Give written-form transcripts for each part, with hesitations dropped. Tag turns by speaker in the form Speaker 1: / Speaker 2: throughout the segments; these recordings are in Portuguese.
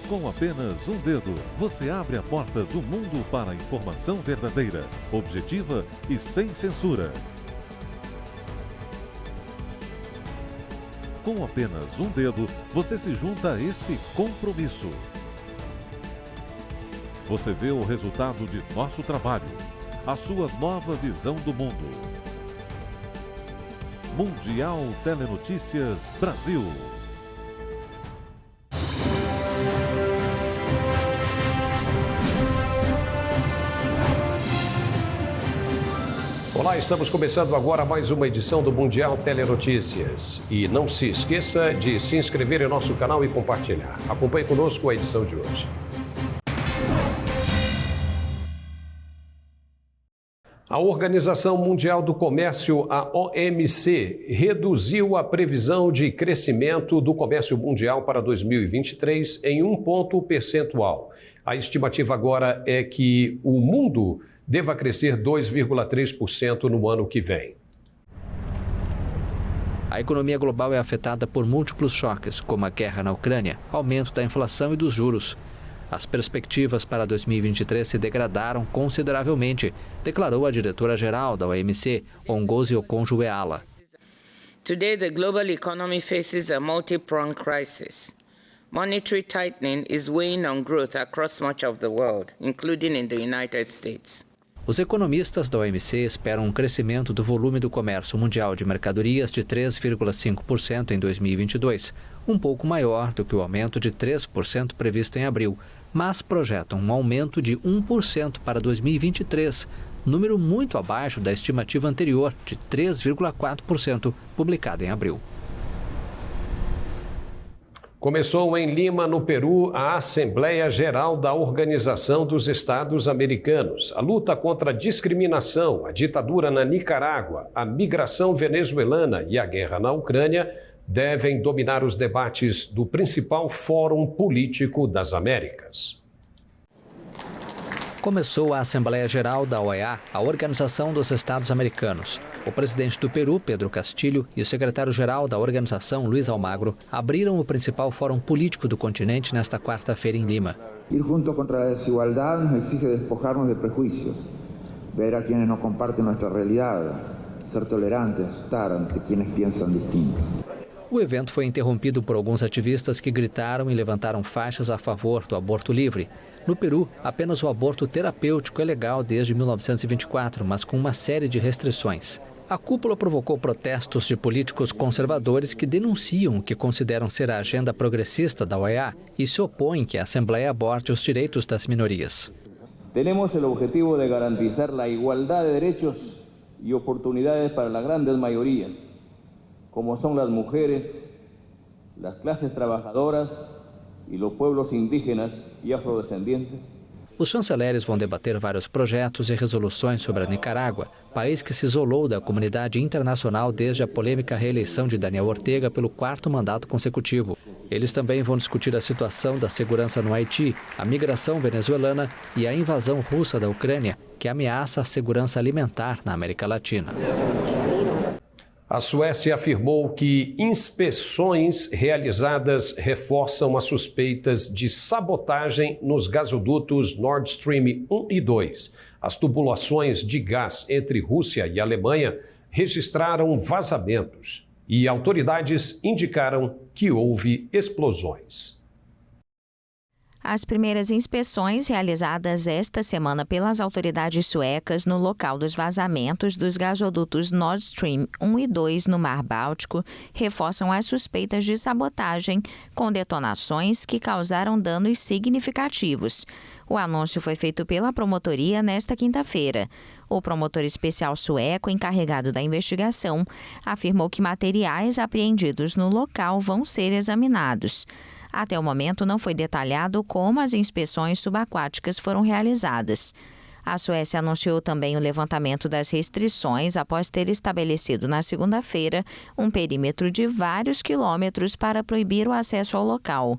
Speaker 1: Com apenas um dedo, você abre a porta do mundo para a informação verdadeira, objetiva e sem censura. Com apenas um dedo, você se junta a esse compromisso. Você vê o resultado de nosso trabalho, a sua nova visão do mundo. Mundial Telenotícias Brasil.
Speaker 2: Olá, estamos começando agora mais uma edição do Mundial Telenotícias. E não se esqueça de se inscrever em nosso canal e compartilhar. Acompanhe conosco a edição de hoje. A Organização Mundial do Comércio, a OMC, reduziu a previsão de crescimento do comércio mundial para 2023 em 1 ponto percentual. A estimativa agora é que o mundo deva crescer 2,3% no ano que vem.
Speaker 3: A economia global é afetada por múltiplos choques, como a guerra na Ucrânia, aumento da inflação e dos juros. As perspectivas para 2023 se degradaram consideravelmente, declarou a diretora-geral da OMC, Ngozi Okonjo-Iweala.
Speaker 4: Today, the global economy faces a multi-pronged crisis. Monetary tightening is weighing on growth across much of the world, including in the United States.
Speaker 3: Os economistas da OMC esperam um crescimento do volume do comércio mundial de mercadorias de 3,5% em 2022, um pouco maior do que o aumento de 3% previsto em abril, mas projetam um aumento de 1% para 2023, número muito abaixo da estimativa anterior de 3,4% publicada em abril.
Speaker 2: Começou em Lima, no Peru, a Assembleia Geral da Organização dos Estados Americanos. A luta contra a discriminação, a ditadura na Nicarágua, a migração venezuelana e a guerra na Ucrânia devem dominar os debates do principal fórum político das Américas.
Speaker 3: Começou a Assembleia Geral da OEA, a Organização dos Estados Americanos. O presidente do Peru, Pedro Castilho, e o secretário-geral da organização, Luiz Almagro, abriram o principal fórum político do continente nesta quarta-feira em Lima.
Speaker 5: Ir junto contra a desigualdade nos exige despojarnos de prejuízos, ver a quienes não compartem nossa realidade, ser tolerantes, estar ante quienes pensam distinto.
Speaker 3: O evento foi interrompido por alguns ativistas que gritaram e levantaram faixas a favor do aborto livre. No Peru, apenas o aborto terapêutico é legal desde 1924, mas com uma série de restrições. A cúpula provocou protestos de políticos conservadores que denunciam o que consideram ser a agenda progressista da OEA e se opõem que a Assembleia aborde os direitos das minorias.
Speaker 6: Temos o objetivo de garantizar a igualdade de direitos e oportunidades para as grandes maiorias, como são as mulheres, as classes trabalhadoras e os pueblos indígenas e afrodescendentes.
Speaker 3: Os chanceleres vão debater vários projetos e resoluções sobre a Nicarágua, país que se isolou da comunidade internacional desde a polêmica reeleição de Daniel Ortega pelo 4º mandato consecutivo. Eles também vão discutir a situação da segurança no Haiti, a migração venezuelana e a invasão russa da Ucrânia, que ameaça a segurança alimentar na América Latina.
Speaker 2: A Suécia afirmou que inspeções realizadas reforçam as suspeitas de sabotagem nos gasodutos Nord Stream 1 e 2. As tubulações de gás entre Rússia e Alemanha registraram vazamentos e autoridades indicaram que houve explosões.
Speaker 7: As primeiras inspeções realizadas esta semana pelas autoridades suecas no local dos vazamentos dos gasodutos Nord Stream 1 e 2 no Mar Báltico reforçam as suspeitas de sabotagem com detonações que causaram danos significativos. O anúncio foi feito pela promotoria nesta quinta-feira. O promotor especial sueco encarregado da investigação afirmou que materiais apreendidos no local vão ser examinados. Até o momento, não foi detalhado como as inspeções subaquáticas foram realizadas. A Suécia anunciou também o levantamento das restrições após ter estabelecido na segunda-feira um perímetro de vários quilômetros para proibir o acesso ao local.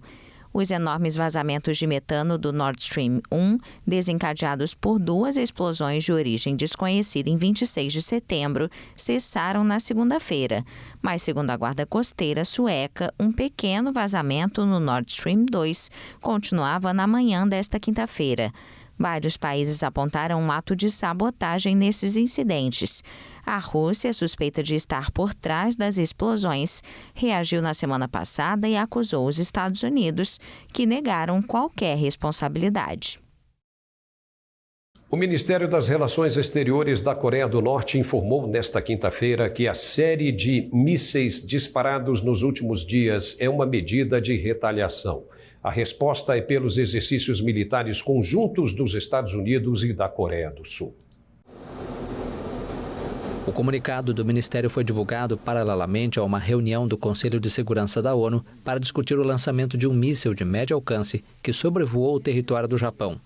Speaker 7: Os enormes vazamentos de metano do Nord Stream 1, desencadeados por 2 explosões de origem desconhecida em 26 de setembro, cessaram na segunda-feira. Mas, segundo a Guarda Costeira sueca, um pequeno vazamento no Nord Stream 2 continuava na manhã desta quinta-feira. Vários países apontaram um ato de sabotagem nesses incidentes. A Rússia, suspeita de estar por trás das explosões, reagiu na semana passada e acusou os Estados Unidos, que negaram qualquer responsabilidade.
Speaker 2: O Ministério das Relações Exteriores da Coreia do Norte informou nesta quinta-feira que a série de mísseis disparados nos últimos dias é uma medida de retaliação. A resposta é pelos exercícios militares conjuntos dos Estados Unidos e da Coreia do Sul.
Speaker 3: O comunicado do Ministério foi divulgado paralelamente a uma reunião do Conselho de Segurança da ONU para discutir o lançamento de um míssil de médio alcance que sobrevoou o território do Japão.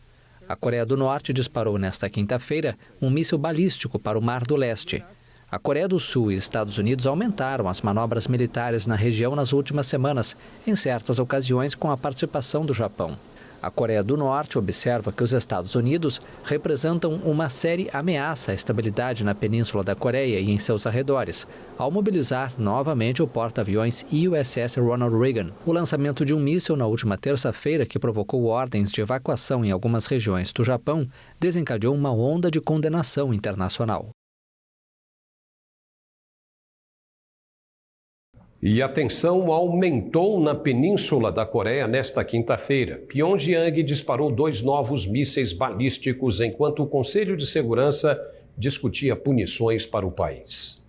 Speaker 3: A Coreia do Norte disparou nesta quinta-feira um míssil balístico para o Mar do Leste. A Coreia do Sul e Estados Unidos aumentaram as manobras militares na região nas últimas semanas, em certas ocasiões com a participação do Japão. A Coreia do Norte observa que os Estados Unidos representam uma séria ameaça à estabilidade na Península da Coreia e em seus arredores, ao mobilizar novamente o porta-aviões USS Ronald Reagan. O lançamento de um míssil na última terça-feira, que provocou ordens de evacuação em algumas regiões do Japão, desencadeou uma onda de condenação internacional.
Speaker 2: E a tensão aumentou na Península da Coreia nesta quinta-feira. Pyongyang disparou 2 novos mísseis balísticos enquanto o Conselho de Segurança discutia punições para o país.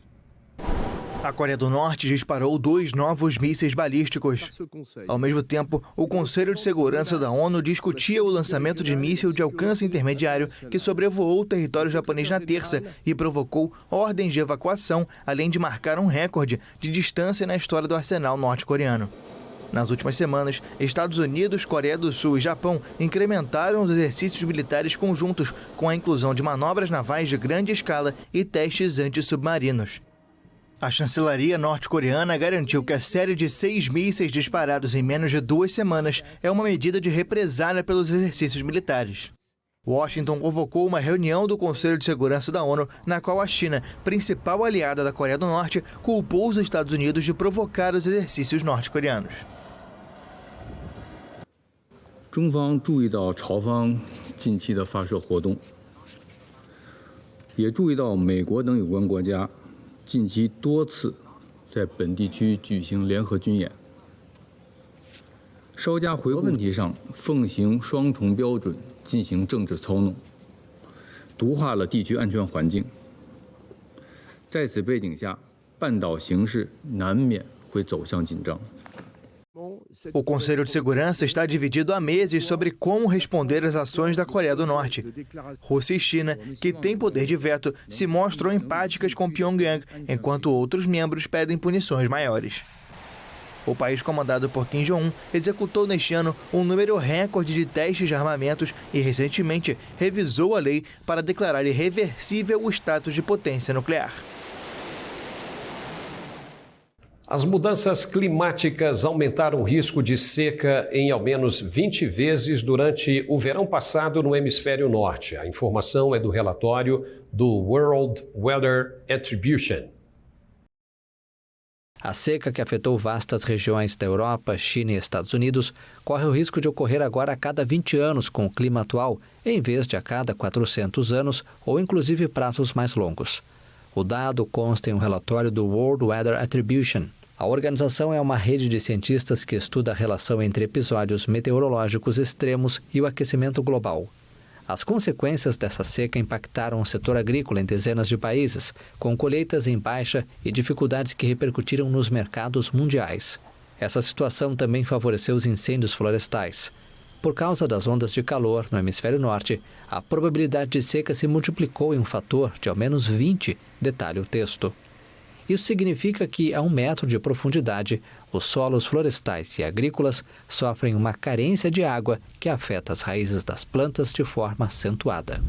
Speaker 8: A Coreia do Norte disparou 2 novos mísseis balísticos. Ao mesmo tempo, o Conselho de Segurança da ONU discutia o lançamento de míssil de alcance intermediário que sobrevoou o território japonês na terça e provocou ordens de evacuação, além de marcar um recorde de distância na história do arsenal norte-coreano. Nas últimas semanas, Estados Unidos, Coreia do Sul e Japão incrementaram os exercícios militares conjuntos com a inclusão de manobras navais de grande escala e testes antissubmarinos. A chancelaria norte-coreana garantiu que a série de 6 mísseis disparados em menos de 2 semanas é uma medida de represália pelos exercícios militares. Washington convocou uma reunião do Conselho de Segurança da ONU, na qual a China, principal aliada da Coreia do Norte, culpou os Estados Unidos de provocar os exercícios norte-coreanos.
Speaker 9: 中方注意到朝方近期的发射活动，也注意到美国等有关国家 近期多次在本地区举行联合军演，稍加回顾问题上奉行双重标准进行政治操弄，毒化了地区安全环境。在此背景下，半岛形势难免会走向紧张。
Speaker 8: O Conselho de Segurança está dividido há meses sobre como responder às ações da Coreia do Norte. Rússia e China, que têm poder de veto, se mostram empáticas com Pyongyang, enquanto outros membros pedem punições maiores. O país comandado por Kim Jong-un executou neste ano um número recorde de testes de armamentos e, recentemente, revisou a lei para declarar irreversível o status de potência nuclear.
Speaker 2: As mudanças climáticas aumentaram o risco de seca em ao menos 20 vezes durante o verão passado no hemisfério norte. A informação é do relatório do World Weather Attribution.
Speaker 3: A seca que afetou vastas regiões da Europa, China e Estados Unidos corre o risco de ocorrer agora a cada 20 anos com o clima atual, em vez de a cada 400 anos ou inclusive prazos mais longos. O dado consta em um relatório do World Weather Attribution. A organização é uma rede de cientistas que estuda a relação entre episódios meteorológicos extremos e o aquecimento global. As consequências dessa seca impactaram o setor agrícola em dezenas de países, com colheitas em baixa e dificuldades que repercutiram nos mercados mundiais. Essa situação também favoreceu os incêndios florestais. Por causa das ondas de calor no hemisfério norte, a probabilidade de seca se multiplicou em um fator de ao menos 20, detalha o texto. Isso significa que, a 1 metro de profundidade, os solos florestais e agrícolas sofrem uma carência de água que afeta as raízes das plantas de forma acentuada.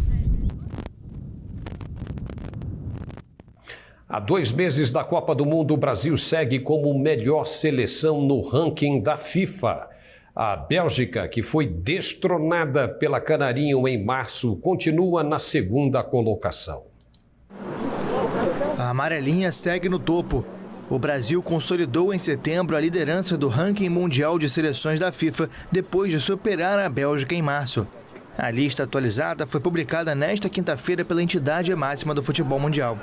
Speaker 2: Há 2 meses da Copa do Mundo, o Brasil segue como melhor seleção no ranking da FIFA. A Bélgica, que foi destronada pela Canarinho em março, continua na segunda colocação.
Speaker 8: A amarelinha segue no topo. O Brasil consolidou em setembro a liderança do ranking mundial de seleções da FIFA depois de superar a Bélgica em março. A lista atualizada foi publicada nesta quinta-feira pela entidade máxima do futebol mundial.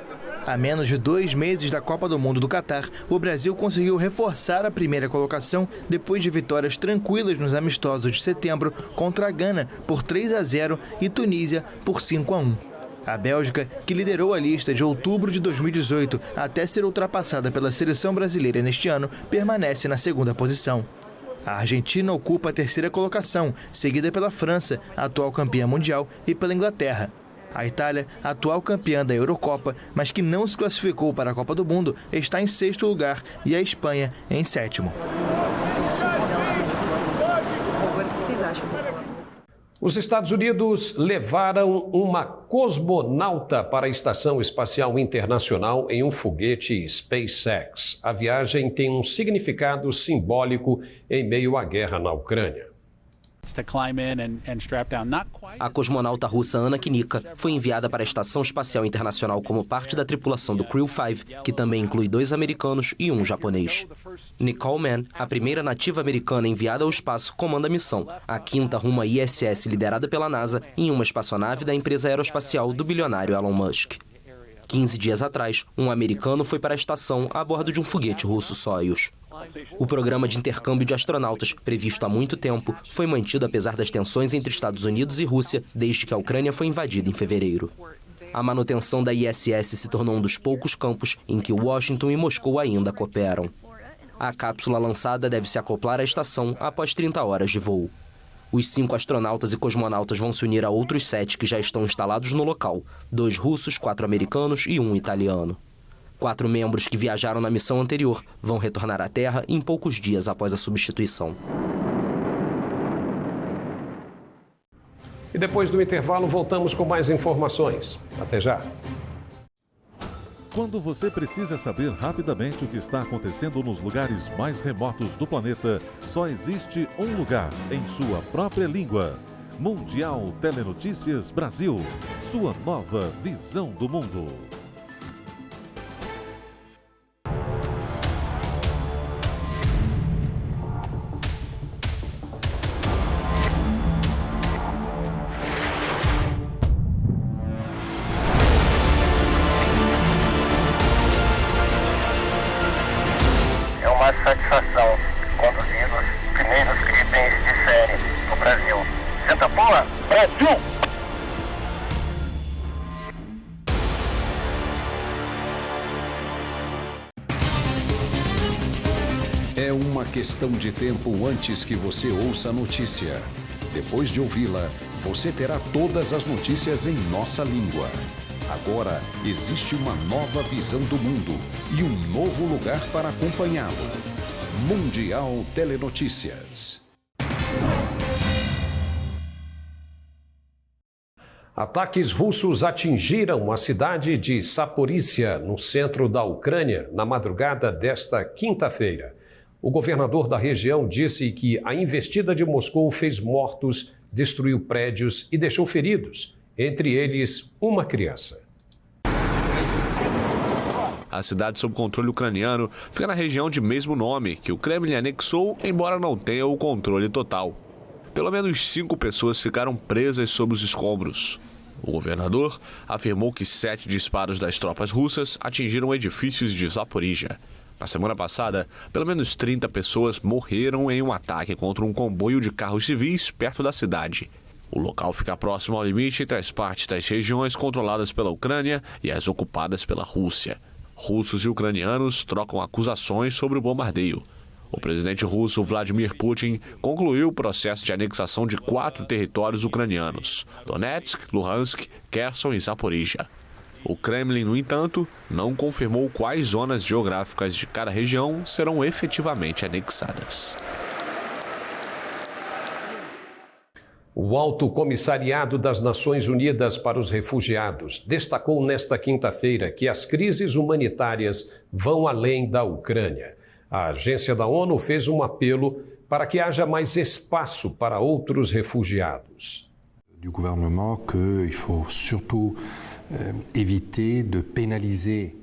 Speaker 8: A menos de 2 meses da Copa do Mundo do Catar, o Brasil conseguiu reforçar a primeira colocação depois de vitórias tranquilas nos amistosos de setembro contra a Gana por 3-0 e Tunísia por 5-1. A Bélgica, que liderou a lista de outubro de 2018 até ser ultrapassada pela seleção brasileira neste ano, permanece na segunda posição. A Argentina ocupa a terceira colocação, seguida pela França, atual campeã mundial, e pela Inglaterra. A Itália, atual campeã da Eurocopa, mas que não se classificou para a Copa do Mundo, está em 6º lugar e a Espanha em 7º.
Speaker 2: Os Estados Unidos levaram uma cosmonauta para a Estação Espacial Internacional em um foguete SpaceX. A viagem tem um significado simbólico em meio à guerra na Ucrânia.
Speaker 10: A cosmonauta russa Anna Kinika foi enviada para a Estação Espacial Internacional como parte da tripulação do Crew 5, que também inclui 2 americanos e 1 japonês. Nicole Mann, a primeira nativa americana enviada ao espaço, comanda a missão, a 5ª rumo à ISS liderada pela NASA, em uma espaçonave da empresa aeroespacial do bilionário Elon Musk. 15 dias atrás, um americano foi para a estação a bordo de um foguete russo Soyuz. O programa de intercâmbio de astronautas, previsto há muito tempo, foi mantido apesar das tensões entre Estados Unidos e Rússia desde que a Ucrânia foi invadida em fevereiro. A manutenção da ISS se tornou um dos poucos campos em que Washington e Moscou ainda cooperam. A cápsula lançada deve se acoplar à estação após 30 horas de voo. Os 5 astronautas e cosmonautas vão se unir a outros 7 que já estão instalados no local, 2 russos, 4 americanos e 1 italiano. 4 membros que viajaram na missão anterior vão retornar à Terra em poucos dias após a substituição.
Speaker 2: E depois do intervalo, voltamos com mais informações. Até já!
Speaker 1: Quando você precisa saber rapidamente o que está acontecendo nos lugares mais remotos do planeta, só existe um lugar em sua própria língua. Mundial Telenotícias Brasil. Sua nova visão do mundo.
Speaker 11: Satisfação conduzir os primeiros itens de série no Brasil. Senta boa, Brasil!
Speaker 12: É uma questão de tempo antes que você ouça a notícia. Depois de ouvi-la, você terá todas as notícias em nossa língua. Agora existe uma nova visão do mundo e um novo lugar para acompanhá-lo. Mundial Telenotícias.
Speaker 2: Ataques russos atingiram a cidade de Zaporízhia, no centro da Ucrânia, na madrugada desta quinta-feira. O governador da região disse que a investida de Moscou fez mortos, destruiu prédios e deixou feridos, entre eles uma criança.
Speaker 13: A cidade sob controle ucraniano fica na região de mesmo nome, que o Kremlin anexou, embora não tenha o controle total. Pelo menos 5 pessoas ficaram presas sob os escombros. O governador afirmou que 7 disparos das tropas russas atingiram edifícios de Zaporízhia. Na semana passada, pelo menos 30 pessoas morreram em um ataque contra um comboio de carros civis perto da cidade. O local fica próximo ao limite entre as partes das regiões controladas pela Ucrânia e as ocupadas pela Rússia. Russos e ucranianos trocam acusações sobre o bombardeio. O presidente russo Vladimir Putin concluiu o processo de anexação de 4 territórios ucranianos: Donetsk, Luhansk, Kherson e Zaporízhia. O Kremlin, no entanto, não confirmou quais zonas geográficas de cada região serão efetivamente anexadas.
Speaker 2: O Alto Comissariado das Nações Unidas para os Refugiados destacou nesta quinta-feira que as crises humanitárias vão além da Ucrânia. A agência da ONU fez um apelo para que haja mais espaço para outros refugiados.
Speaker 14: Du gouvernement qu'il faut surtout éviter de pénaliser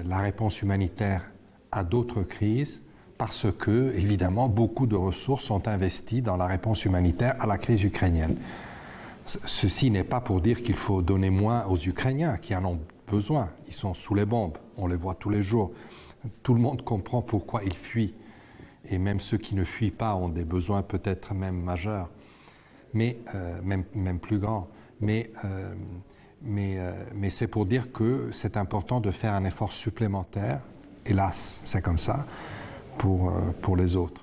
Speaker 14: la réponse humanitaire à d'autres crises parce que, évidemment, beaucoup de ressources sont investies dans la réponse humanitaire à la crise ukrainienne. Ceci n'est pas pour dire qu'il faut donner moins aux Ukrainiens qui en ont besoin. Ils sont sous les bombes, on les voit tous les jours. Tout le monde comprend pourquoi ils fuient. Et même ceux qui ne fuient pas ont des besoins peut-être même majeurs, mais même plus grands. Mais c'est pour dire que c'est important de faire un effort supplémentaire, hélas, c'est comme ça, pour les autres.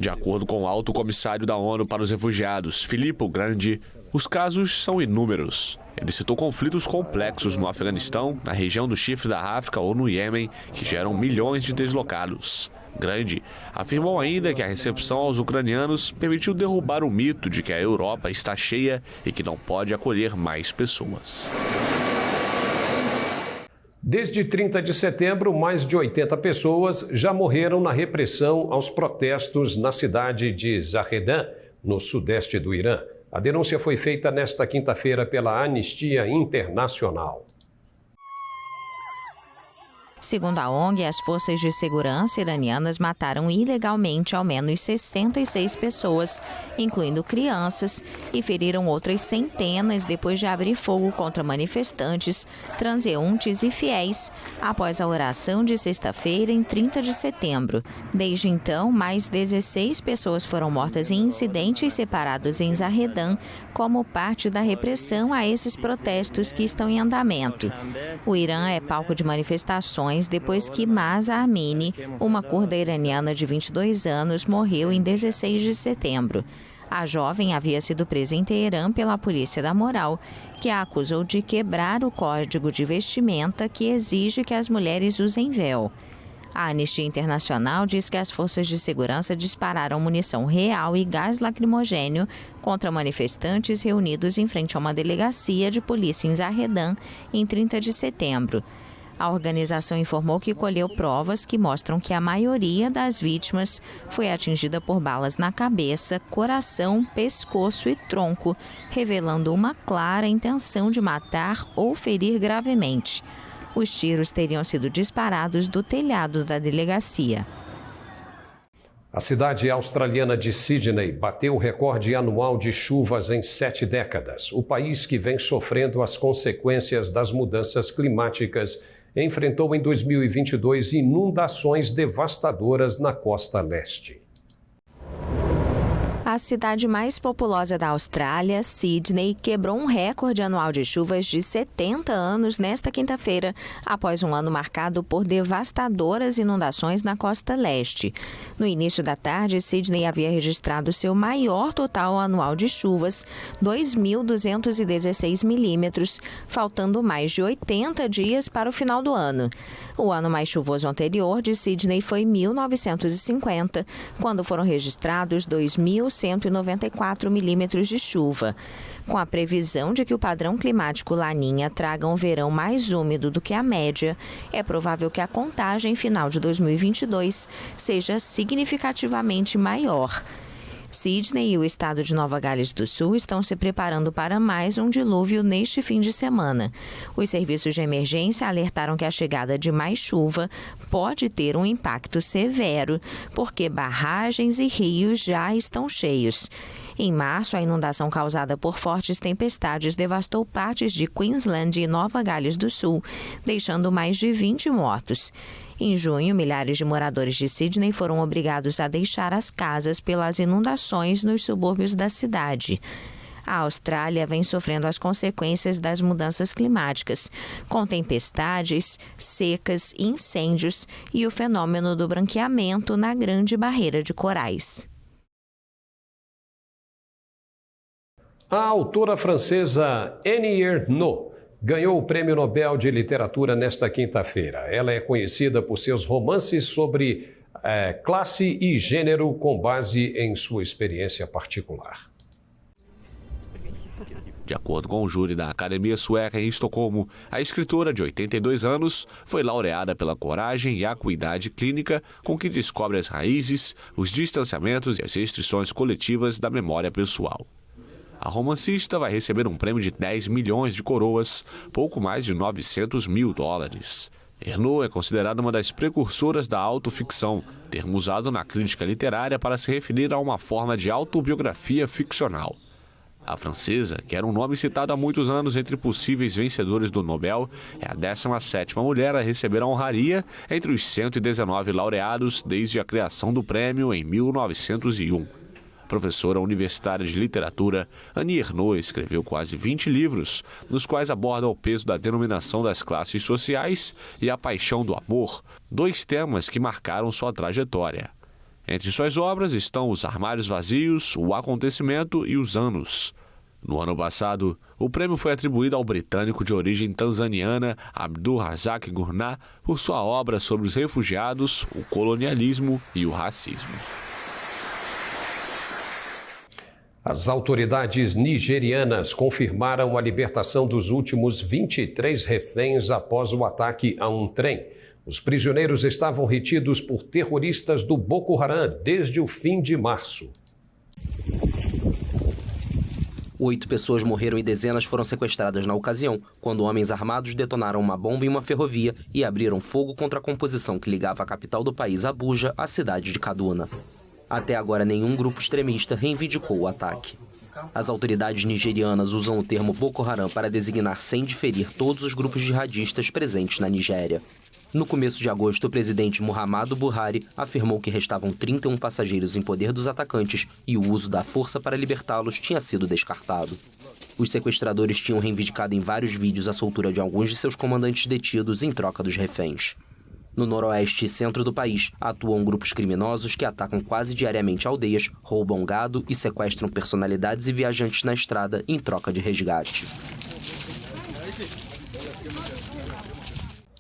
Speaker 13: De acordo com o alto comissário da ONU para os Refugiados, Filippo Grandi, os casos são inúmeros. Ele citou conflitos complexos no Afeganistão, na região do Chifre da África ou no Iêmen, que geram milhões de deslocados. Grandi afirmou ainda que a recepção aos ucranianos permitiu derrubar o mito de que a Europa está cheia e que não pode acolher mais pessoas.
Speaker 2: Desde 30 de setembro, mais de 80 pessoas já morreram na repressão aos protestos na cidade de Zahedan, no sudeste do Irã. A denúncia foi feita nesta quinta-feira pela Anistia Internacional.
Speaker 7: Segundo a ONG, as forças de segurança iranianas mataram ilegalmente ao menos 66 pessoas, incluindo crianças, e feriram outras centenas depois de abrir fogo contra manifestantes, transeuntes e fiéis, após a oração de sexta-feira em 30 de setembro. Desde então, mais 16 pessoas foram mortas em incidentes separados em Zahedan, como parte da repressão a esses protestos que estão em andamento. O Irã é palco de manifestações depois que Mahsa Amini, uma curda iraniana de 22 anos, morreu em 16 de setembro. A jovem havia sido presa em Teherã pela polícia da moral, que a acusou de quebrar o código de vestimenta que exige que as mulheres usem véu. A Anistia Internacional diz que as forças de segurança dispararam munição real e gás lacrimogênio contra manifestantes reunidos em frente a uma delegacia de polícia em Zahedan em 30 de setembro. A organização informou que colheu provas que mostram que a maioria das vítimas foi atingida por balas na cabeça, coração, pescoço e tronco, revelando uma clara intenção de matar ou ferir gravemente. Os tiros teriam sido disparados do telhado da delegacia.
Speaker 2: A cidade australiana de Sydney bateu o recorde anual de chuvas em 7 décadas. O país, que vem sofrendo as consequências das mudanças climáticas, enfrentou em 2022 inundações devastadoras na costa leste.
Speaker 7: A cidade mais populosa da Austrália, Sydney, quebrou um recorde anual de chuvas de 70 anos nesta quinta-feira, após um ano marcado por devastadoras inundações na costa leste. No início da tarde, Sydney havia registrado seu maior total anual de chuvas, 2.216 milímetros, faltando mais de 80 dias para o final do ano. O ano mais chuvoso anterior de Sydney foi 1950, quando foram registrados 2.194 milímetros de chuva. Com a previsão de que o padrão climático Laninha traga um verão mais úmido do que a média, é provável que a contagem final de 2022 seja significativamente maior. Sydney e o estado de Nova Gales do Sul estão se preparando para mais um dilúvio neste fim de semana. Os serviços de emergência alertaram que a chegada de mais chuva pode ter um impacto severo, porque barragens e rios já estão cheios. Em março, a inundação causada por fortes tempestades devastou partes de Queensland e Nova Gales do Sul, deixando mais de 20 mortos. Em junho, milhares de moradores de Sydney foram obrigados a deixar as casas pelas inundações nos subúrbios da cidade. A Austrália vem sofrendo as consequências das mudanças climáticas, com tempestades, secas, incêndios e o fenômeno do branqueamento na Grande Barreira de Corais.
Speaker 2: A autora francesa Annie Ernaux ganhou o Prêmio Nobel de Literatura nesta quinta-feira. Ela é conhecida por seus romances sobre classe e gênero com base em sua experiência particular.
Speaker 13: De acordo com o júri da Academia Sueca em Estocolmo, a escritora de 82 anos foi laureada pela coragem e acuidade clínica com que descobre as raízes, os distanciamentos e as restrições coletivas da memória pessoal. A romancista vai receber um prêmio de 10 milhões de coroas, pouco mais de $900 mil. Ernaux é considerada uma das precursoras da autoficção, termo usado na crítica literária para se referir a uma forma de autobiografia ficcional. A francesa, que era um nome citado há muitos anos entre possíveis vencedores do Nobel, é a 17ª mulher a receber a honraria entre os 119 laureados desde a criação do prêmio em 1901. Professora universitária de literatura, Annie Ernaux escreveu quase 20 livros, nos quais aborda o peso da denominação das classes sociais e a paixão do amor, dois temas que marcaram sua trajetória. Entre suas obras estão Os Armários Vazios, O Acontecimento e Os Anos. No ano passado, o prêmio foi atribuído ao britânico de origem tanzaniana Abdul Razak Gurnah por sua obra sobre os refugiados, o colonialismo e o racismo.
Speaker 2: As autoridades nigerianas confirmaram a libertação dos últimos 23 reféns após o ataque a um trem. Os prisioneiros estavam retidos por terroristas do Boko Haram desde o fim de março.
Speaker 10: 8 pessoas morreram e dezenas foram sequestradas na ocasião, quando homens armados detonaram uma bomba em uma ferrovia e abriram fogo contra a composição que ligava a capital do país, Abuja, à cidade de Kaduna. Até agora, nenhum grupo extremista reivindicou o ataque. As autoridades nigerianas usam o termo Boko Haram para designar sem diferir todos os grupos jihadistas presentes na Nigéria. No começo de agosto, o presidente Muhammadu Buhari afirmou que restavam 31 passageiros em poder dos atacantes e o uso da força para libertá-los tinha sido descartado. Os sequestradores tinham reivindicado em vários vídeos a soltura de alguns de seus comandantes detidos em troca dos reféns. No noroeste e centro do país, atuam grupos criminosos que atacam quase diariamente aldeias, roubam gado e sequestram personalidades e viajantes na estrada em troca de resgate.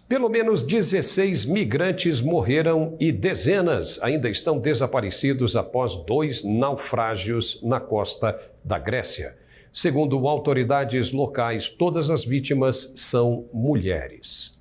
Speaker 2: Pelo menos 16 migrantes morreram e dezenas ainda estão desaparecidos após 2 naufrágios na costa da Grécia. Segundo autoridades locais, todas as vítimas são mulheres.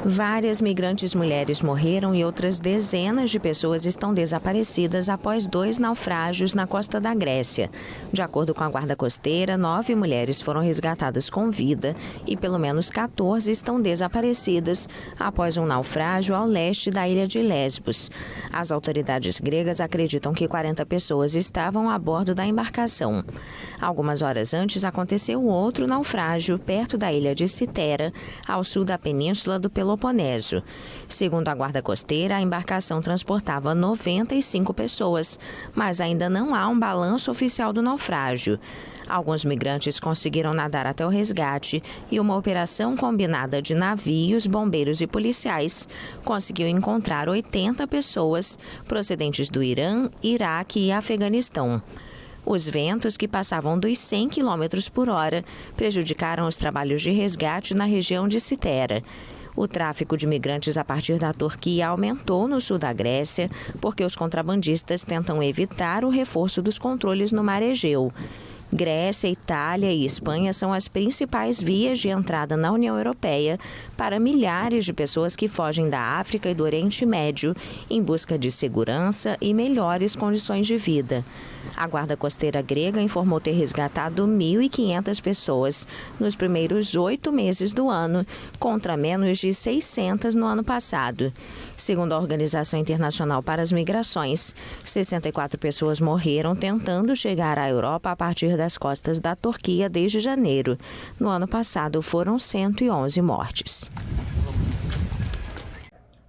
Speaker 7: Várias migrantes mulheres morreram e outras dezenas de pessoas estão desaparecidas após 2 naufrágios na costa da Grécia. De acordo com a Guarda Costeira, 9 mulheres foram resgatadas com vida e pelo menos 14 estão desaparecidas após um naufrágio ao leste da ilha de Lesbos. As autoridades gregas acreditam que 40 pessoas estavam a bordo da embarcação. Algumas horas antes aconteceu outro naufrágio perto da ilha de Citera, ao sul da península do Peloponeso. Segundo a Guarda Costeira, a embarcação transportava 95 pessoas, mas ainda não há um balanço oficial do naufrágio. Alguns migrantes conseguiram nadar até o resgate e uma operação combinada de navios, bombeiros e policiais conseguiu encontrar 80 pessoas procedentes do Irã, Iraque e Afeganistão. Os ventos, que passavam dos 100 km por hora, prejudicaram os trabalhos de resgate na região de Citera. O tráfico de migrantes a partir da Turquia aumentou no sul da Grécia, porque os contrabandistas tentam evitar o reforço dos controles no Mar Egeu. Grécia, Itália e Espanha são as principais vias de entrada na União Europeia para milhares de pessoas que fogem da África e do Oriente Médio em busca de segurança e melhores condições de vida. A Guarda Costeira grega informou ter resgatado 1.500 pessoas nos primeiros 8 meses do ano, contra menos de 600 no ano passado. Segundo a Organização Internacional para as Migrações, 64 pessoas morreram tentando chegar à Europa a partir das costas da Turquia desde janeiro. No ano passado, foram 111 mortes.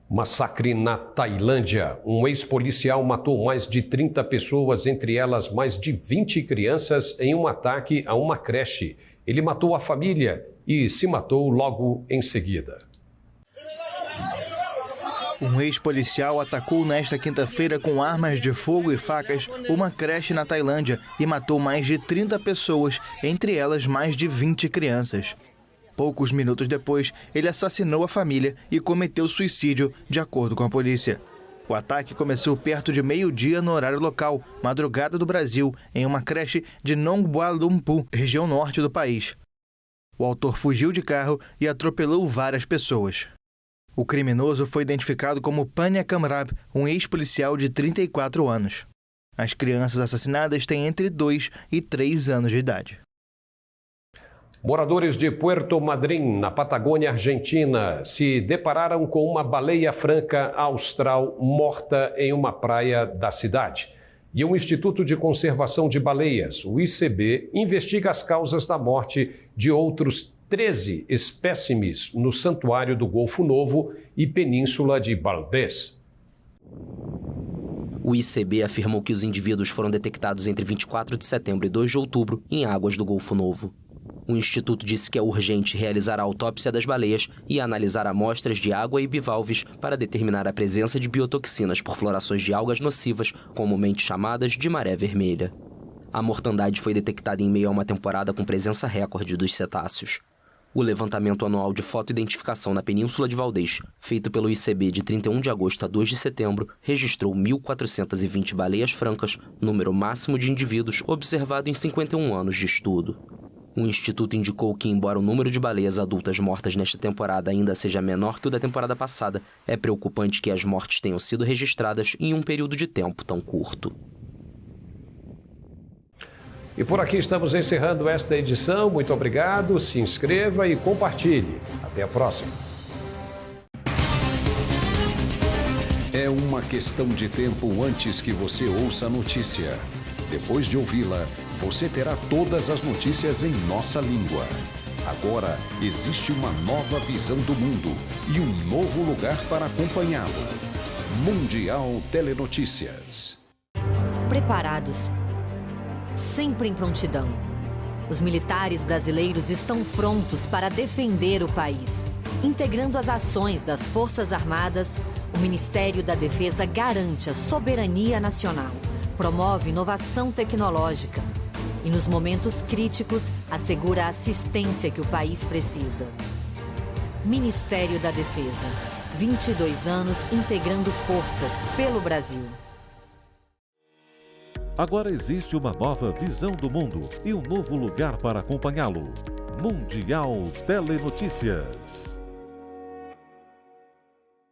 Speaker 2: Massacre na Tailândia. Um ex-policial matou mais de 30 pessoas, entre elas mais de 20 crianças, em um ataque a uma creche. Ele matou a família e se matou logo em seguida.
Speaker 8: Um ex-policial atacou nesta quinta-feira com armas de fogo e facas uma creche na Tailândia e matou mais de 30 pessoas, entre elas mais de 20 crianças. Poucos minutos depois, ele assassinou a família e cometeu suicídio, de acordo com a polícia. O ataque começou perto de meio-dia no horário local, madrugada do Brasil, em uma creche de Nong Bua Lumpu, região norte do país. O autor fugiu de carro e atropelou várias pessoas. O criminoso foi identificado como Panya Kamrab, um ex-policial de 34 anos. As crianças assassinadas têm entre 2 e 3 anos de idade.
Speaker 2: Moradores de Puerto Madryn, na Patagônia Argentina, se depararam com uma baleia franca austral morta em uma praia da cidade. E o Instituto de Conservação de Baleias, o ICB, investiga as causas da morte de outros 13 espécimes no Santuário do Golfo Novo e Península de Valdés.
Speaker 10: O ICB afirmou que os indivíduos foram detectados entre 24 de setembro e 2 de outubro em águas do Golfo Novo. O Instituto disse que é urgente realizar a autópsia das baleias e analisar amostras de água e bivalves para determinar a presença de biotoxinas por florações de algas nocivas, comumente chamadas de maré vermelha. A mortandade foi detectada em meio a uma temporada com presença recorde dos cetáceos. O levantamento anual de fotoidentificação na Península de Valdés, feito pelo ICB de 31 de agosto a 2 de setembro, registrou 1.420 baleias francas, número máximo de indivíduos observado em 51 anos de estudo. O Instituto indicou que, embora o número de baleias adultas mortas nesta temporada ainda seja menor que o da temporada passada, é preocupante que as mortes tenham sido registradas em um período de tempo tão curto.
Speaker 2: E por aqui estamos encerrando esta edição. Muito obrigado, se inscreva e compartilhe. Até a próxima.
Speaker 12: É uma questão de tempo antes que você ouça a notícia. Depois de ouvi-la, você terá todas as notícias em nossa língua. Agora, existe uma nova visão do mundo e um novo lugar para acompanhá-lo. Mundial Telenotícias.
Speaker 15: Preparados. Sempre em prontidão. Os militares brasileiros estão prontos para defender o país. Integrando as ações das Forças Armadas, o Ministério da Defesa garante a soberania nacional, promove inovação tecnológica e, nos momentos críticos, assegura a assistência que o país precisa. Ministério da Defesa. 22 anos integrando forças pelo Brasil.
Speaker 1: Agora existe uma nova visão do mundo e um novo lugar para acompanhá-lo. Mundial Telenotícias.